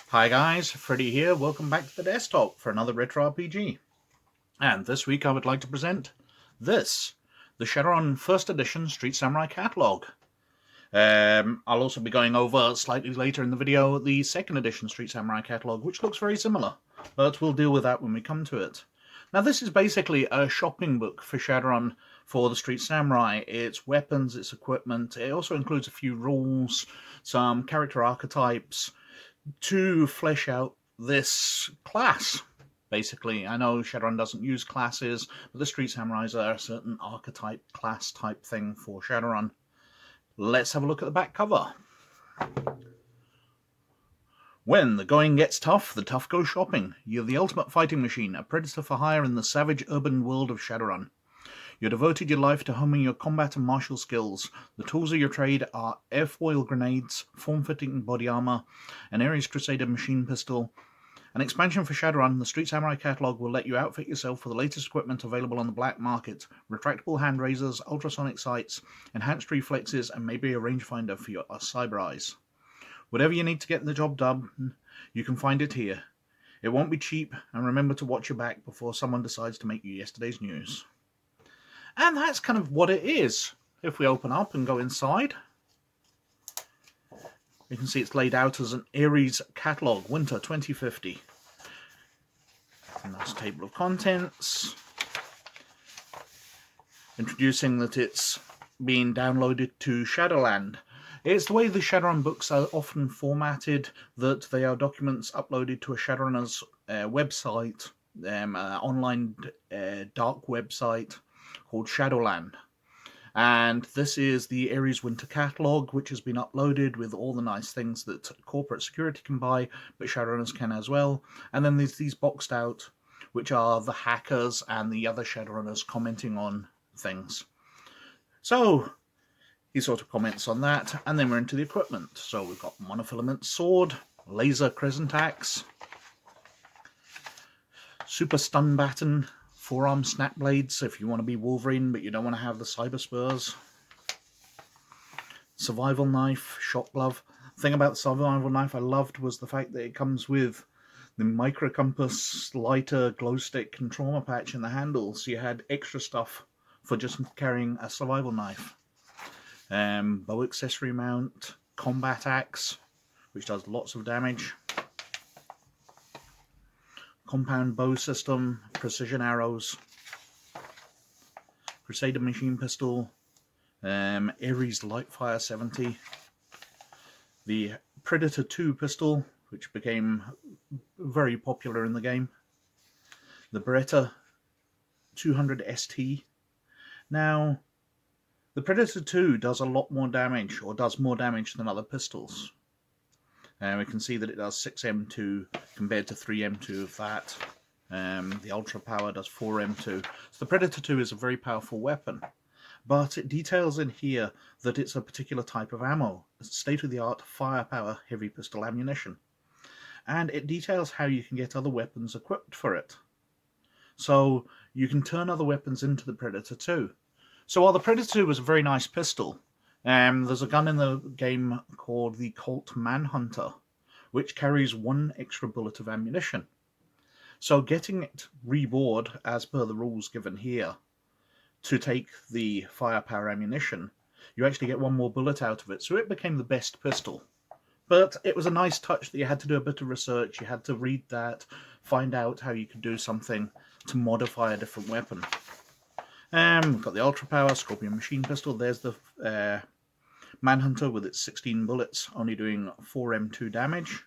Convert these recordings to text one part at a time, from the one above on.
Hi guys, Freddy here, welcome back to the desktop for another retro RPG. And this week I would like to present this, the Shadowrun 1st edition Street Samurai Catalogue. I'll also be going over slightly later in the video the 2nd edition Street Samurai Catalogue, which looks very similar, but we'll deal with that when we come to it. Now this is basically a shopping book for Shadowrun for the Street Samurai. It's weapons, it's equipment, it also includes a few rules, some character archetypes, to flesh out this class. Basically, I know Shadowrun doesn't use classes, but the Street Samurais are a certain archetype, class type thing for Shadowrun. Let's have a look at the back cover. When the going gets tough, the tough go shopping. You're the ultimate fighting machine, a predator for hire in the savage urban world of Shadowrun. You devoted your life to honing your combat and martial skills. The tools of your trade are airfoil grenades, form-fitting body armor, an Ares Crusader machine pistol. An expansion for Shadowrun, the Street Samurai Catalogue will let you outfit yourself for the latest equipment available on the black market. Retractable hand razors, ultrasonic sights, enhanced reflexes, and maybe a rangefinder for your cyber eyes. Whatever you need to get the job done, you can find it here. It won't be cheap, and remember to watch your back before someone decides to make you yesterday's news. And that's kind of what it is. If we open up and go inside, you can see it's laid out as an Ares Catalogue, Winter 2050. And that's table of contents, introducing that it's being downloaded to Shadowland. It's the way the Shadowrun books are often formatted, that they are documents uploaded to a Shadowrunner's website, online dark website, called Shadowland. And this is the Ares Winter Catalogue, which has been uploaded with all the nice things that corporate security can buy, but Shadowrunners can as well. And then there's these boxed out, which are the hackers and the other Shadowrunners commenting on things. So he sort of comments on that, and then we're into the equipment. So we've got monofilament sword, laser crescent axe, super stun baton, forearm snap blades if you want to be Wolverine but you don't want to have the cyber spurs, survival knife, shot glove. The thing about the survival knife I loved was the fact that it comes with the micro compass, lighter, glow stick and trauma patch in the handle, so you had extra stuff for just carrying a survival knife. Bow accessory mount, combat axe, which does lots of damage, compound bow system, precision arrows, Crusader machine pistol, Ares Lightfire 70, the Predator 2 pistol, which became very popular in the game, the Beretta 200 ST. Now, the Predator 2 does a lot more damage, or does more damage than other pistols. We can see that it does 6M2 compared to 3M2 of that. The Ultra Power does 4M2. So the Predator 2 is a very powerful weapon. But it details in here that it's a particular type of ammo. It's state-of-the-art firepower heavy pistol ammunition. And it details how you can get other weapons equipped for it. So you can turn other weapons into the Predator 2. So while the Predator 2 was a very nice pistol, there's a gun in the game called the Colt Manhunter, which carries 1 extra bullet of ammunition. So getting it rebored, as per the rules given here, to take the firepower ammunition, you actually get 1 more bullet out of it, so it became the best pistol. But it was a nice touch that you had to do a bit of research, you had to read that, find out how you could do something to modify a different weapon. We've got the Ultra Power Scorpion machine pistol. There's the Manhunter with its 16 bullets, only doing 4M2 damage.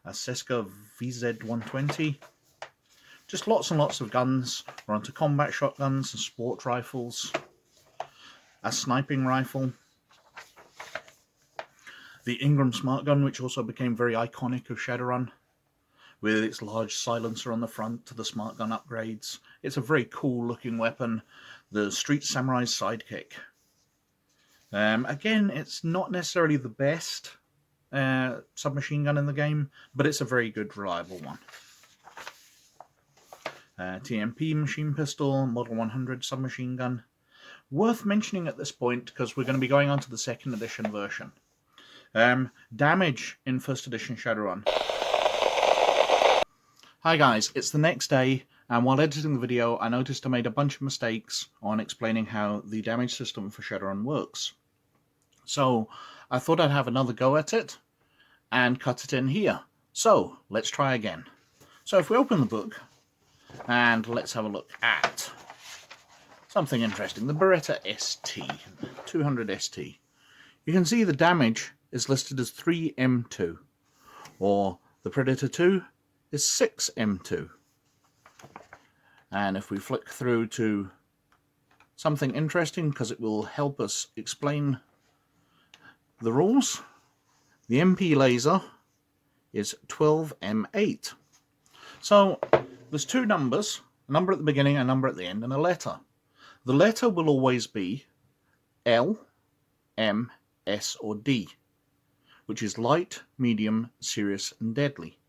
A Seska VZ120. Just lots and lots of guns. We're onto combat shotguns and sport rifles. A sniping rifle. The Engram Smart Gun, which also became very iconic of Shadowrun, with its large silencer on the front to the smart gun upgrades. It's a very cool looking weapon. The Street Samurai's sidekick. Again, it's not necessarily the best submachine gun in the game, but it's a very good, reliable one. TMP machine pistol, Model 100 submachine gun. Worth mentioning at this point, because we're going to be going on to the second edition version. Damage in first edition Shadowrun. Hi guys, it's the next day, and while editing the video I noticed I made a bunch of mistakes on explaining how the damage system for Shadowrun works. So I thought I'd have another go at it and cut it in here. So let's try again. So if we open the book, and let's have a look at something interesting. The Beretta ST, 200 ST. You can see the damage is listed as 3M2, or the Predator 2 is 6M2. And if we flick through to something interesting, because it will help us explain the rules, the MP laser is 12M8. So there's two numbers, a number at the beginning, a number at the end, and a letter. The letter will always be L, M, S, or D, which is light, medium, serious, and deadly.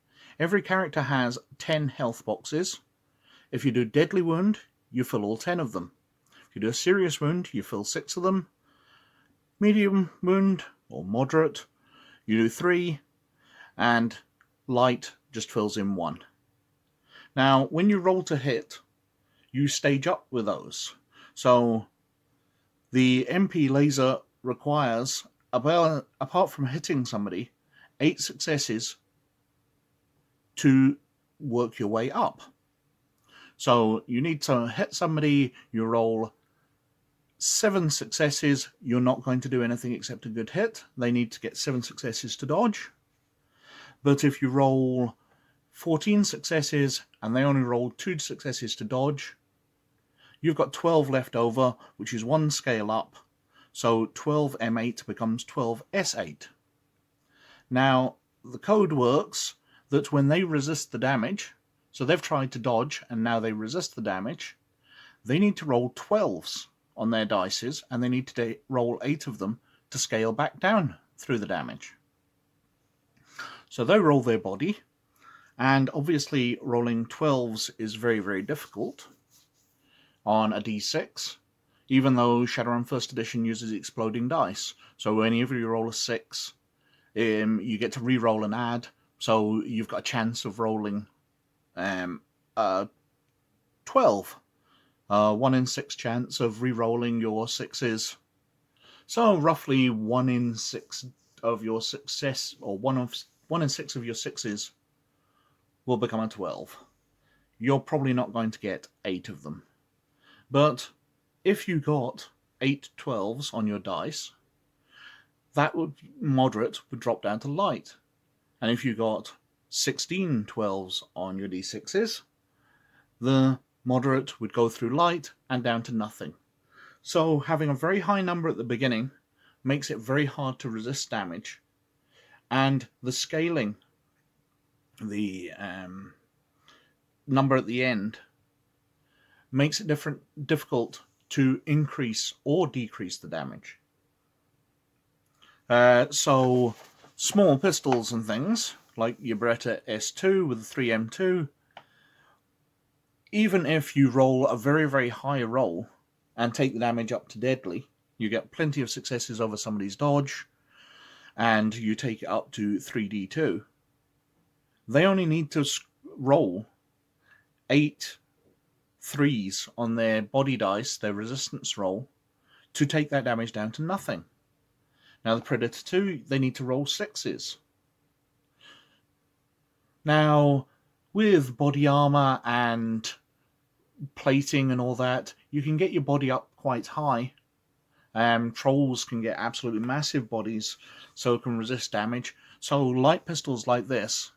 Every character has 10 health boxes. If you do deadly wound, you fill all 10 of them. If you do a serious wound, you fill 6 of them. Medium wound, or moderate, you do 3, and light just fills in 1. Now, when you roll to hit, you stage up with those. So the MP laser requires, apart from hitting somebody, 8 successes to work your way up. So you need to hit somebody, you roll 7 successes, you're not going to do anything except a good hit. They need to get 7 successes to dodge. But if you roll 14 successes and they only roll 2 successes to dodge, you've got 12 left over, which is 1 scale up. So 12M8 becomes 12S8. Now, the code works that when they resist the damage, so they've tried to dodge and now they resist the damage, they need to roll 12s on their dices, and they need to roll 8 of them to scale back down through the damage. So they roll their body, and obviously rolling 12s is very, very difficult on a d6, even though Shadowrun First Edition uses exploding dice. So whenever you roll a 6, you get to re-roll and add, so you've got a chance of rolling 12. 1 in 6 chance of re-rolling your 6s. So roughly 1 in 6 of your success, or 1 in 6 of your 6s will become a 12. You're probably not going to get 8 of them. But if you got 8 12s on your dice, that moderate would drop down to light. And if you got 16 12s on your d6s, the moderate would go through light and down to nothing. So having a very high number at the beginning makes it very hard to resist damage, and the scaling, the number at the end, makes it difficult to increase or decrease the damage. So small pistols and things, like your Beretta S2 with the 3M2, even if you roll a very, very high roll and take the damage up to deadly, you get plenty of successes over somebody's dodge, and you take it up to 3d2, they only need to roll 8 3s on their body dice, their resistance roll, to take that damage down to nothing. Now the Predator 2, they need to roll 6s. Now, with body armor and plating and all that, you can get your body up quite high. Trolls can get absolutely massive bodies, so can resist damage. So light pistols like this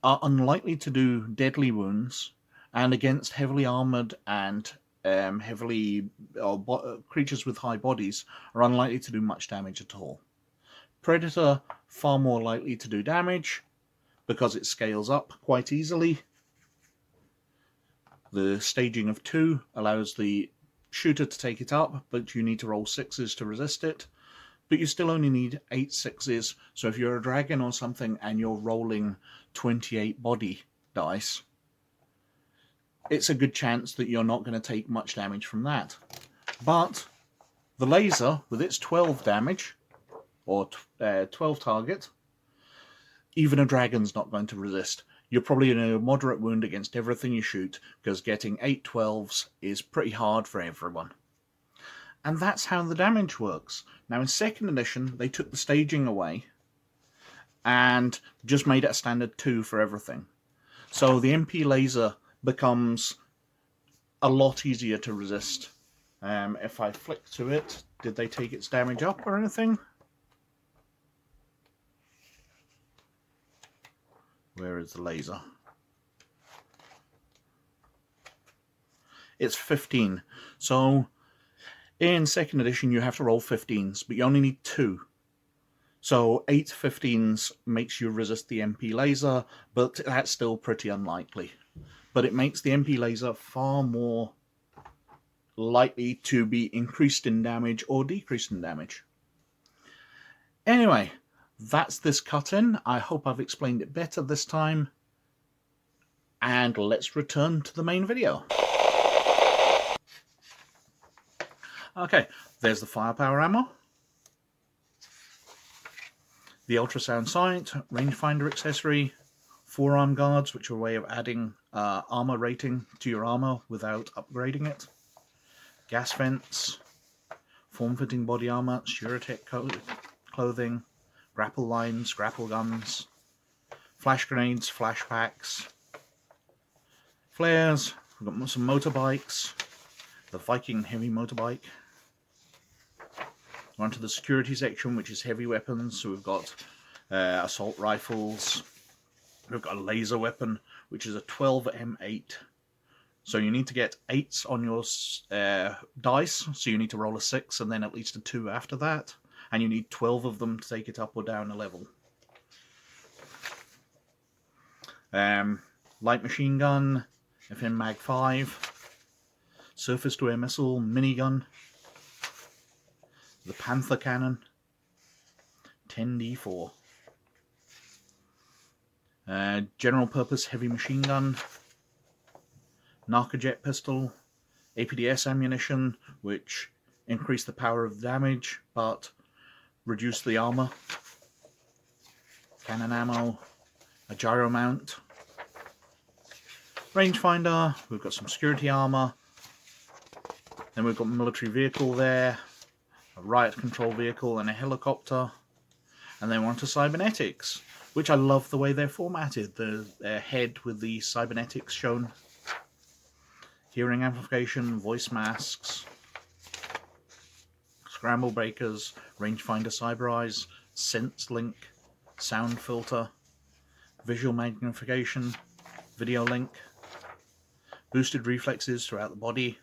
are unlikely to do deadly wounds, and against heavily armored and creatures with high bodies are unlikely to do much damage at all. Predator, far more likely to do damage because it scales up quite easily. The staging of 2 allows the shooter to take it up, but you need to roll 6s to resist it. But you still only need 8 6s, so if you're a dragon or something and you're rolling 28 body dice, it's a good chance that you're not going to take much damage from that. But the laser, with its 12 damage, or 12 target, even a dragon's not going to resist. You're probably in a moderate wound against everything you shoot, because getting 8 12s is pretty hard for everyone. And that's how the damage works. Now in 2nd edition, they took the staging away and just made it a standard 2 for everything. So the MP laser becomes a lot easier to resist. If I flick to it, did they take its damage up or anything? Where is the laser? It's 15. So in 2nd edition you have to roll 15s, but you only need 2. So 8 15s makes you resist the MP laser, but that's still pretty unlikely. But it makes the MP laser far more likely to be increased in damage or decreased in damage. Anyway, that's this cut-in. I hope I've explained it better this time. And let's return to the main video. Okay, there's the firepower ammo, the ultrasound sight, rangefinder accessory, forearm guards, which are a way of adding armor rating to your armor without upgrading it, gas vents, form-fitting body armor, Suretech clothing, grapple lines, grapple guns, flash grenades, flash packs, flares. We've got some motorbikes, the Viking heavy motorbike. We're onto the security section, which is heavy weapons. So we've got assault rifles. We've got a laser weapon, which is a 12 M8. So you need to get 8s on your dice. So you need to roll a 6 and then at least a 2 after that. And you need 12 of them to take it up or down a level. Light machine gun, FM Mag 5, surface to air missile, minigun, the Panther cannon, 10D4, general purpose heavy machine gun, narcojet pistol, APDS ammunition, which increase the power of the damage but reduce the armor, cannon ammo, a gyro mount, rangefinder. We've got some security armor, then we've got a military vehicle there, a riot control vehicle and a helicopter, and then we're on to cybernetics, which I love the way they're formatted. The head with the cybernetics shown, hearing amplification, voice masks, scramble breakers, rangefinder cyber eyes, sense link, sound filter, visual magnification, video link, boosted reflexes throughout the body,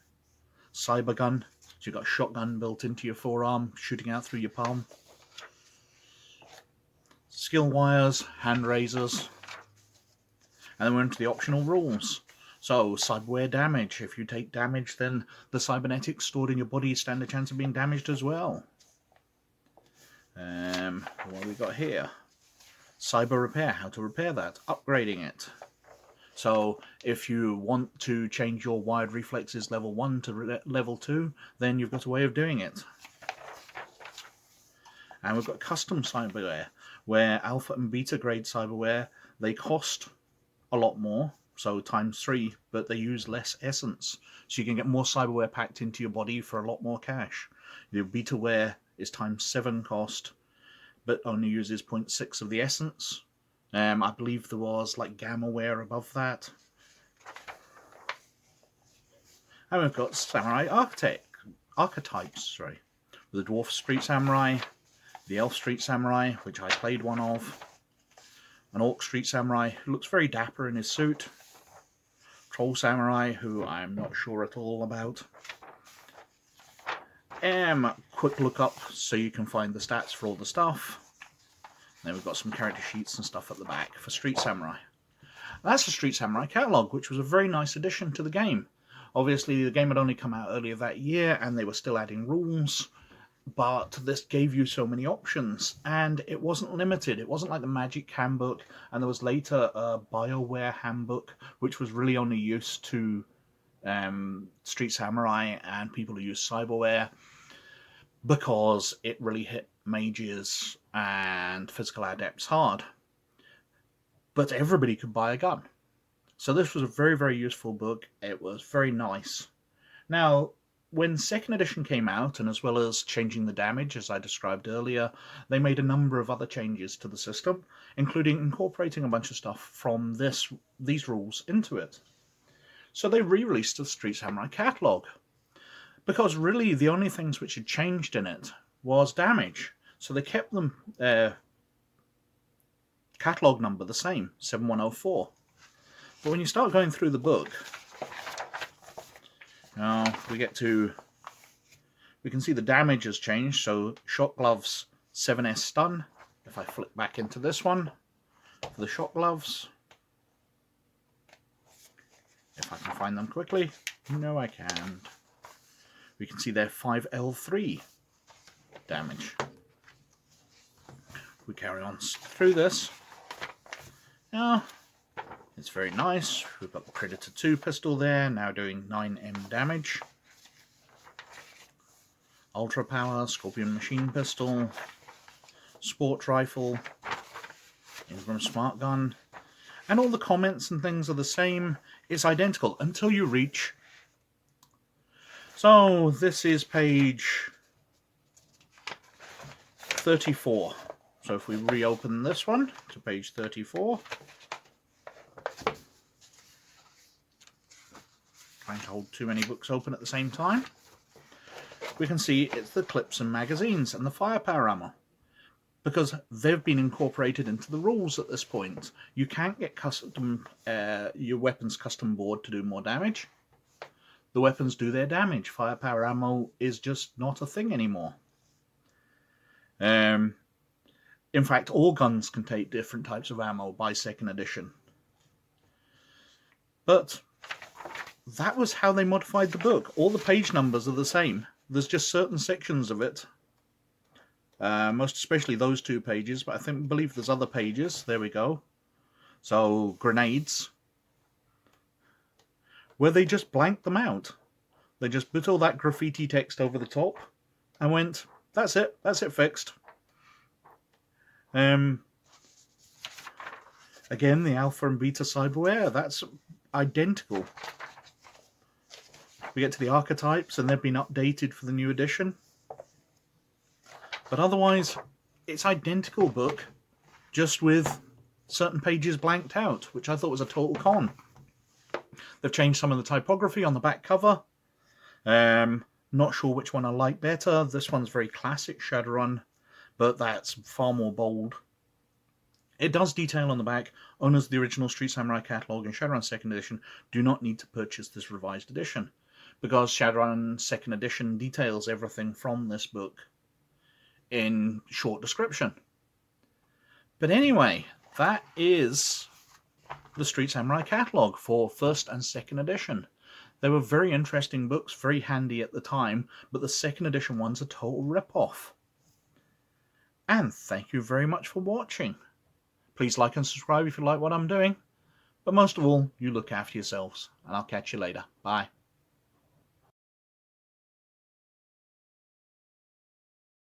cyber gun, so you've got a shotgun built into your forearm, shooting out through your palm, skill wires, hand razors, and then we're into the optional rules. So, cyberware damage. If you take damage, then the cybernetics stored in your body stand a chance of being damaged as well. What have we got here? Cyber repair, how to repair that, upgrading it. So if you want to change your wired reflexes level 1 to level 2, then you've got a way of doing it. And we've got custom cyberware, where alpha and beta grade cyberware, they cost a lot more, so ×3, but they use less essence. So you can get more cyberware packed into your body for a lot more cash. Your betaware is ×7 cost, but only uses 0.6 of the essence. I believe there was like gammaware above that. And we've got samurai archetypes, the dwarf street samurai, the elf street samurai, which I played one of, an orc street samurai who looks very dapper in his suit, troll samurai who I'm not sure at all about. Quick look up so you can find the stats for all the stuff. Then we've got some character sheets and stuff at the back for Street Samurai. That's the Street Samurai catalogue, which was a very nice addition to the game. Obviously, the game had only come out earlier that year, and they were still adding rules, but this gave you so many options, and it wasn't limited. It wasn't like the Magic Handbook, and there was later a BioWare Handbook, which was really only used to Street Samurai and people who use cyberware, because it really hit mages and physical adepts hard. But everybody could buy a gun. So this was a very, very useful book. It was very nice. Now, when 2nd edition came out, and as well as changing the damage, as I described earlier, they made a number of other changes to the system, including incorporating a bunch of stuff from these rules into it. So they re-released the Street Samurai catalog, because really the only things which had changed in it was damage. So they kept them catalog number the same, 7104. But when you start going through the book, now we can see the damage has changed. So shock gloves 7S stun. If I flip back into this one for the shock gloves, if I can find them quickly, no I can't. We can see their 5L3 damage. We carry on through this. Now, it's very nice. We've got the Predator 2 pistol there, now doing 9M damage. Ultra Power, Scorpion Machine Pistol, Sport Rifle, Engram Smart Gun. And all the comments and things are the same. It's identical until you reach... So, this is page 34. So if we reopen this one to page 34... Trying to hold too many books open at the same time. We can see it's the clips and magazines and the firepower ammo, because they've been incorporated into the rules at this point. You can't get your weapons custom board to do more damage. The weapons do their damage. Firepower ammo is just not a thing anymore. In fact, all guns can take different types of ammo by 2nd edition. But that was how they modified the book. All the page numbers are the same. There's just certain sections of it, most especially those 2 pages, but I believe there's other pages. There we go. So, grenades, where they just blanked them out. They just put all that graffiti text over the top and went, that's it fixed. Again, the alpha and beta cyberware, that's identical. We get to the archetypes, and they've been updated for the new edition. But otherwise, it's identical book, just with certain pages blanked out, which I thought was a total con. They've changed some of the typography on the back cover. Not sure which one I like better. This one's very classic Shadowrun, but that's far more bold. It does detail on the back, owners of the original Street Samurai catalog and Shadowrun 2nd edition do not need to purchase this revised edition, because Shadowrun 2nd edition details everything from this book in short description. But anyway, that is the Street Samurai catalog for 1st and 2nd edition. They were very interesting books, very handy at the time, but the 2nd edition one's a total rip-off. And thank you very much for watching. Please like and subscribe if you like what I'm doing. But most of all, you look after yourselves, and I'll catch you later. Bye.